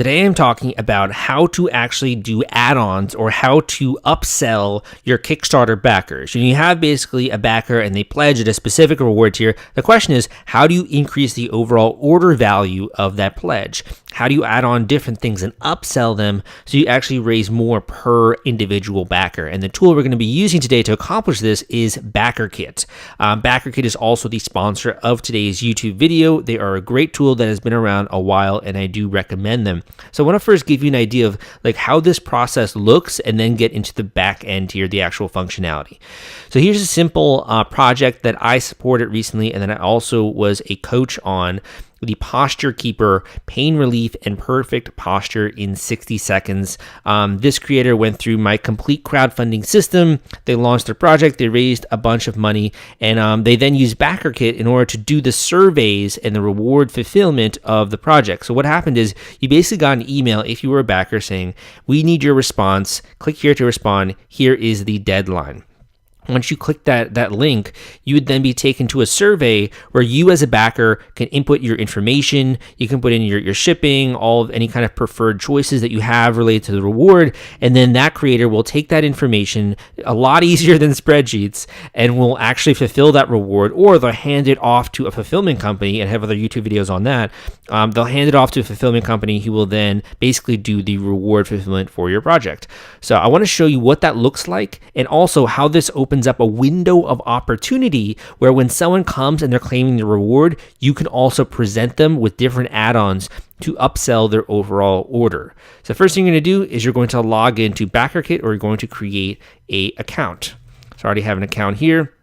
Today I'm talking about how to actually do add-ons or how to upsell your Kickstarter backers. And you have basically a backer and they pledge at a specific reward tier. The question is, how do you increase the overall order value of that pledge? How do you add on different things and upsell them so you actually raise more per individual backer? And the tool we're going to be using today to accomplish this is BackerKit. BackerKit is also the sponsor of today's YouTube video. They are a great tool that has been around a while, and I do recommend them. So I want to first give you an idea of like how this process looks and then get into the back end here, the actual functionality. So here's a simple project that I supported recently and then I also was a coach on, the Posture Keeper Pain Relief and Perfect Posture in 60 Seconds. This creator went through my complete crowdfunding system. They launched their project, they raised a bunch of money, and they then used BackerKit in order to do the surveys and the reward fulfillment of the project. So what happened is you basically got an email if you were a backer saying, we need your response, click here to respond, here is the deadline. Once you click that link, you would then be taken to a survey where you as a backer can input your information. You can put in your shipping, all of any kind of preferred choices that you have related to the reward. And then that creator will take that information, a lot easier than spreadsheets, and will actually fulfill that reward, or they'll hand it off to a fulfillment company, and have other YouTube videos on that. They'll hand it off to a fulfillment company who will then basically do the reward fulfillment for your project. So I want to show you what that looks like and also how this opens up a window of opportunity where when someone comes and they're claiming the reward, you can also present them with different add-ons to upsell their overall order. So the first thing you're going to do is you're going to log into BackerKit, or you're going to create an account. So I already have an account here.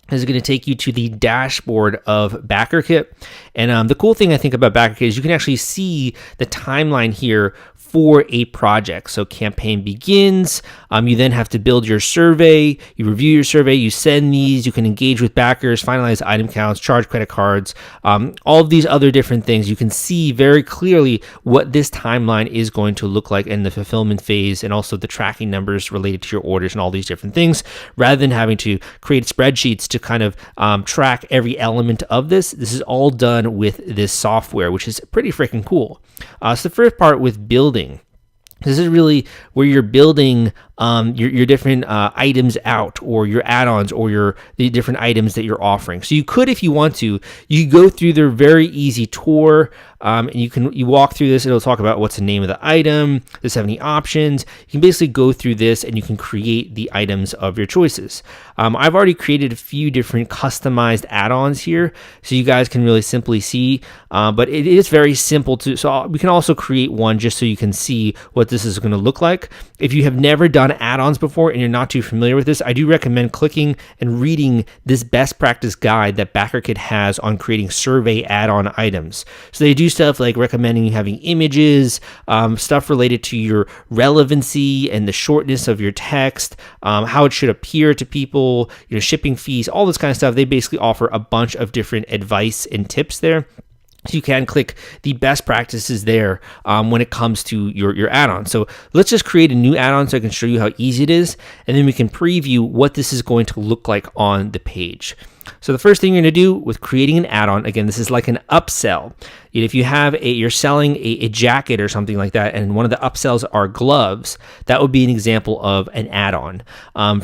This is going to take you to the dashboard of BackerKit. And the cool thing I think about BackerKit is you can actually see the timeline here for a project. So campaign begins, you then have to build your survey, you review your survey, you send these, you can engage with backers, finalize item counts, charge credit cards, all of these other different things. You can see very clearly what this timeline is going to look like in the fulfillment phase, and also the tracking numbers related to your orders and all these different things, rather than having to create spreadsheets to kind of track every element of this. This is all done with this software, which is pretty freaking cool. So the first part with building, this is really where you're building your different items out, or your add-ons, or the different items that you're offering. So you could, if you want to, you go through their very easy tour, and you walk through this. It'll talk about what's the name of the item. Does it have any options? You can basically go through this and you can create the items of your choices. I've already created a few different customized add-ons here, so you guys can really simply see. But it is very simple to. So we can also create one just so you can see what this is going to look like. If you have never done add-ons before and you're not too familiar with this, I do recommend clicking and reading this best practice guide that BackerKit has on creating survey add-on items. So they do stuff like recommending having images, stuff related to your relevancy and the shortness of your text, how it should appear to people, shipping fees, all this kind of stuff. They basically offer a bunch of different advice and tips there. So you can click the best practices there when it comes to your add-on. So let's just create a new add-on so I can show you how easy it is, and then we can preview what this is going to look like on the page. So the first thing you're going to do with creating an add-on, again, this is like an upsell. If you have you're selling a jacket or something like that, and one of the upsells are gloves, that would be an example of an add-on.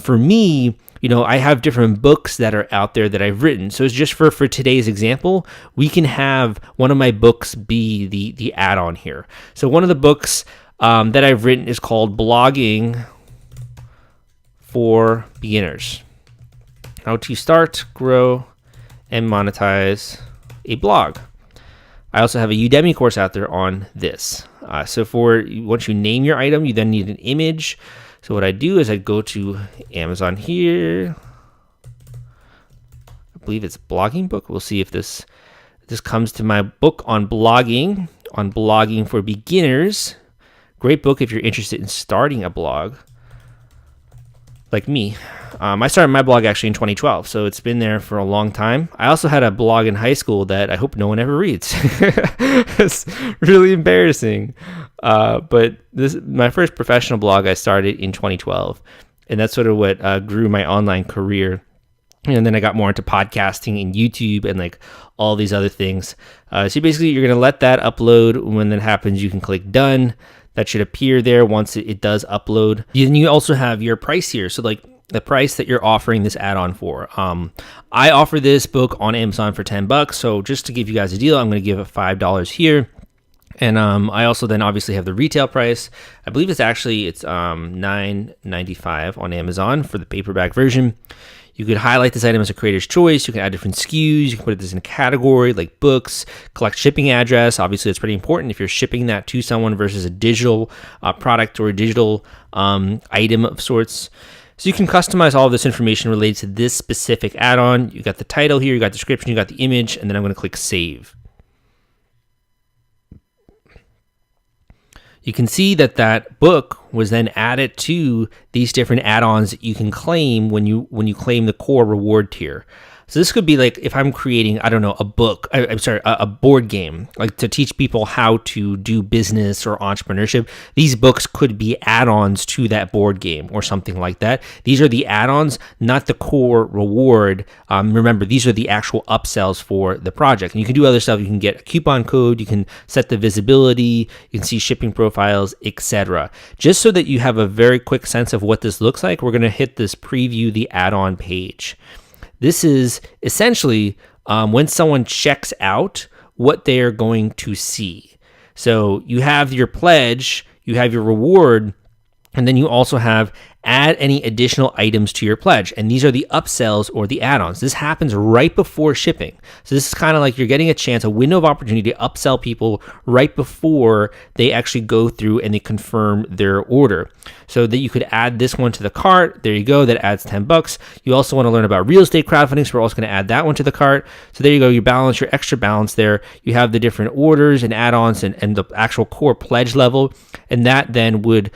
For me, I have different books that are out there that I've written. So it's just for today's example, we can have one of my books be the add-on here. So one of the books that I've written is called Blogging for Beginners: How to Start, Grow, and Monetize a Blog. I also have a Udemy course out there on this. So once you name your item, you then need an image. So what I do is I go to Amazon here. I believe it's blogging book. We'll see if this comes to my book on blogging for beginners. Great book if you're interested in starting a blog, like me. I started my blog actually in 2012, so it's been there for a long time. I also had a blog in high school that I hope no one ever reads. It's really embarrassing. But my first professional blog I started in 2012, and that's sort of what grew my online career. And then I got more into podcasting and YouTube and like all these other things. So basically you're going to let that upload. When that happens, you can click done. That should appear there once it does upload. Then you also have your price here. So like the price that you're offering this add-on for. I offer this book on Amazon for $10. So just to give you guys a deal, I'm going to give it $5 here. And I also then obviously have the retail price. I believe it's $9.95 on Amazon for the paperback version. You could highlight this item as a creator's choice. You can add different SKUs. You can put this in a category like books, collect shipping address. Obviously, it's pretty important if you're shipping that to someone versus a digital product or a digital item of sorts. So you can customize all of this information related to this specific add-on. You got the title here, you got the description, you got the image, and then I'm going to click save. You can see that that book was then added to these different add-ons that you can claim when you claim the core reward tier. So this could be like if I'm creating, I don't know, a board game, like to teach people how to do business or entrepreneurship. These books could be add-ons to that board game or something like that. These are the add-ons, not the core reward. Remember, these are the actual upsells for the project. And you can do other stuff. You can get a coupon code. You can set the visibility. You can see shipping profiles, etc. Just so that you have a very quick sense of what this looks like, we're going to hit this preview the add-on page. This is essentially when someone checks out, what they are going to see. So you have your pledge, you have your reward, and then you also have add any additional items to your pledge. And these are the upsells or the add-ons. This happens right before shipping. So this is kind of like you're getting a chance, a window of opportunity to upsell people right before they actually go through and they confirm their order. So that you could add this one to the cart. There you go. That adds $10. You also want to learn about real estate crowdfunding. So we're also going to add that one to the cart. So there you go. You balance your extra balance there. You have the different orders and add-ons and the actual core pledge level. And that then would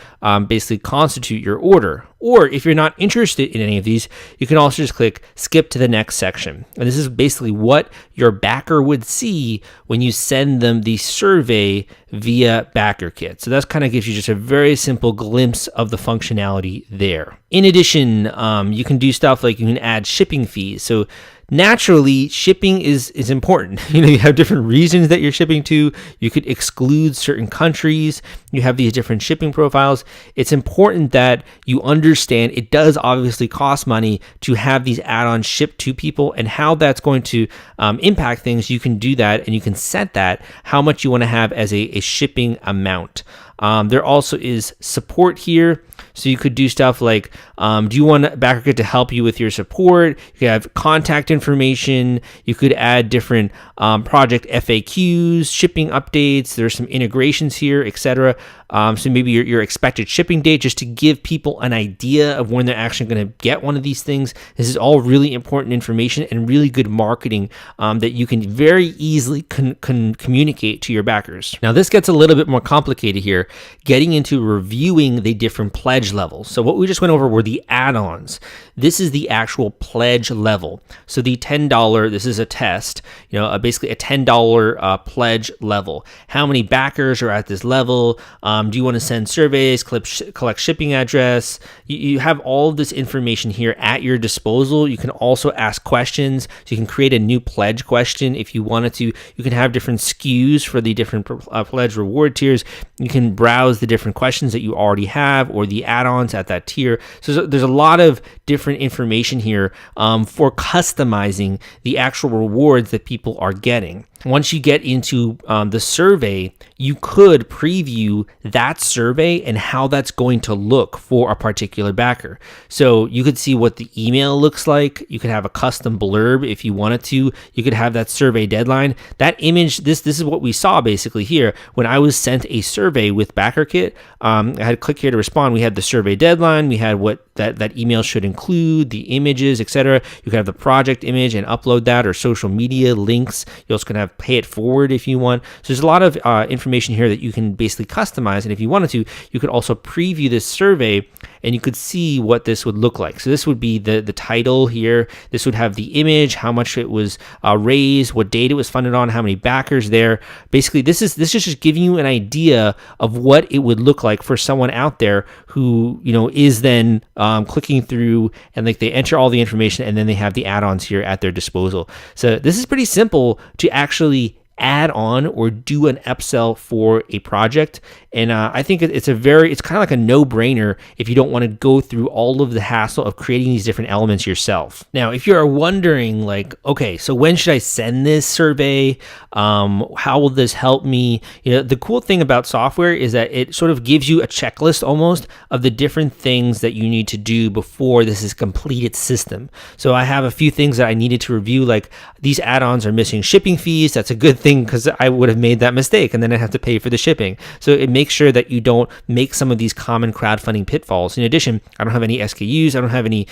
basically constitute your order. Or if you're not interested in any of these, you can also just click skip to the next section. And this is basically what your backer would see when you send them the survey via BackerKit. So that kind of gives you just a very simple glimpse of the functionality there. In addition, you can do stuff like you can add shipping fees. So naturally, shipping is important. You have different regions that you're shipping to. You could exclude certain countries. You have these different shipping profiles. It's important that you understand it does obviously cost money to have these add-ons shipped to people, and how that's going to impact things. You can do that, and you can set that how much you want to have as a shipping amount. There also is support here. So you could do stuff like, do you want BackerKit to help you with your support? You could have contact information. You could add different project FAQs, shipping updates. There's some integrations here, etc. So maybe your expected shipping date, just to give people an idea of when they're actually going to get one of these things. This is all really important information and really good marketing that you can very easily communicate to your backers. Now, this gets a little bit more complicated here, getting into reviewing the different pledge levels. So what we just went over were the add-ons. This is the actual pledge level. So the $10, this is a test, basically a $10 pledge level. How many backers are at this level? Do you want to send surveys, collect shipping address? You have all of this information here at your disposal. You can also ask questions. So you can create a new pledge question if you wanted to. You can have different SKUs for the different pledge reward tiers. You can browse the different questions that you already have or the add-ons at that tier. So there's a lot of different information here for customizing the actual rewards that people are getting. Once you get into the survey, you could preview that survey and how that's going to look for a particular backer. So you could see what the email looks like. You could have a custom blurb if you wanted to. You could have that survey deadline. That image, this is what we saw basically here. When I was sent a survey with BackerKit, I had to click here to respond. We had the survey deadline. We had what that email should include, the images, etc. You can have the project image and upload that, or social media links. You also can have pay it forward if you want. So there's a lot of information here that you can basically customize. And if you wanted to, you could also preview this survey and you could see what this would look like. So this would be the title here. This would have the image, how much it was raised, what date it was funded on, how many backers there. Basically, this is just giving you an idea of what it would look like for someone out there who, you know, is then clicking through, and like they enter all the information, and then they have the add-ons here at their disposal. So this is pretty simple to actually add on or do an upsell for a project. And I think it's kind of like a no-brainer if you don't want to go through all of the hassle of creating these different elements yourself. Now, if you're wondering like, okay, so when should I send this survey? How will this help me? You know, the cool thing about software is that it sort of gives you a checklist almost of the different things that you need to do before this is a completed system. So I have a few things that I needed to review, like these add-ons are missing shipping fees. That's a good thing because I would have made that mistake and then I'd have to pay for the shipping. So it makes sure that you don't make some of these common crowdfunding pitfalls. In addition, I don't have any SKUs. I don't have any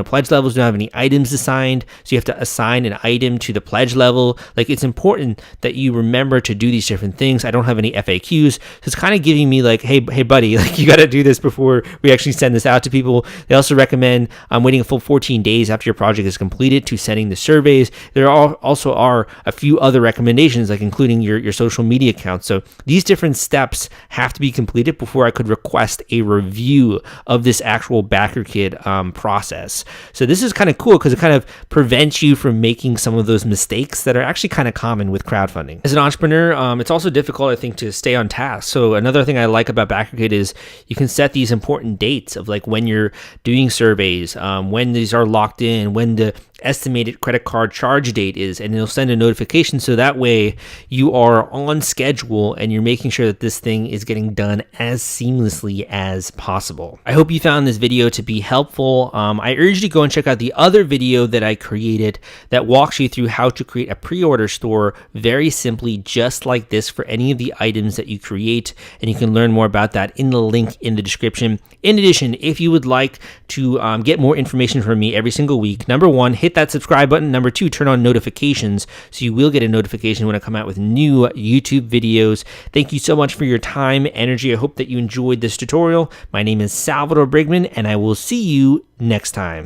pledge levels. Don't have any items assigned. So you have to assign an item to the pledge level. Like, it's important that you remember to do these different things. I don't have any FAQs. So it's kind of giving me like, hey buddy, like you got to do this before we actually send this out to people. They also recommend waiting a full 14 days after your project is completed to sending the surveys. There also are a few other recommendations, like including your social media accounts. So these different steps have to be completed before I could request a review of this actual BackerKit process. So this is kind of cool because it kind of prevents you from making some of those mistakes that are actually kind of common with crowdfunding. As an entrepreneur, it's also difficult, I think, to stay on task. So another thing I like about BackerKit is you can set these important dates of like when you're doing surveys, when these are locked in, when the estimated credit card charge date is, and it'll send a notification so that way you are on schedule and you're making sure that this thing is getting done as seamlessly as possible. I hope you found this video to be helpful. I urge you to go and check out the other video that I created that walks you through how to create a pre-order store very simply, just like this, for any of the items that you create, and you can learn more about that in the link in the description. In addition, if you would like to get more information from me every single week, number one, hit that subscribe button. Number two, turn on notifications so you will get a notification when I come out with new YouTube videos. Thank you so much for your time, energy. I hope that you enjoyed this tutorial. My name is Salvador Brigman, and I will see you next time.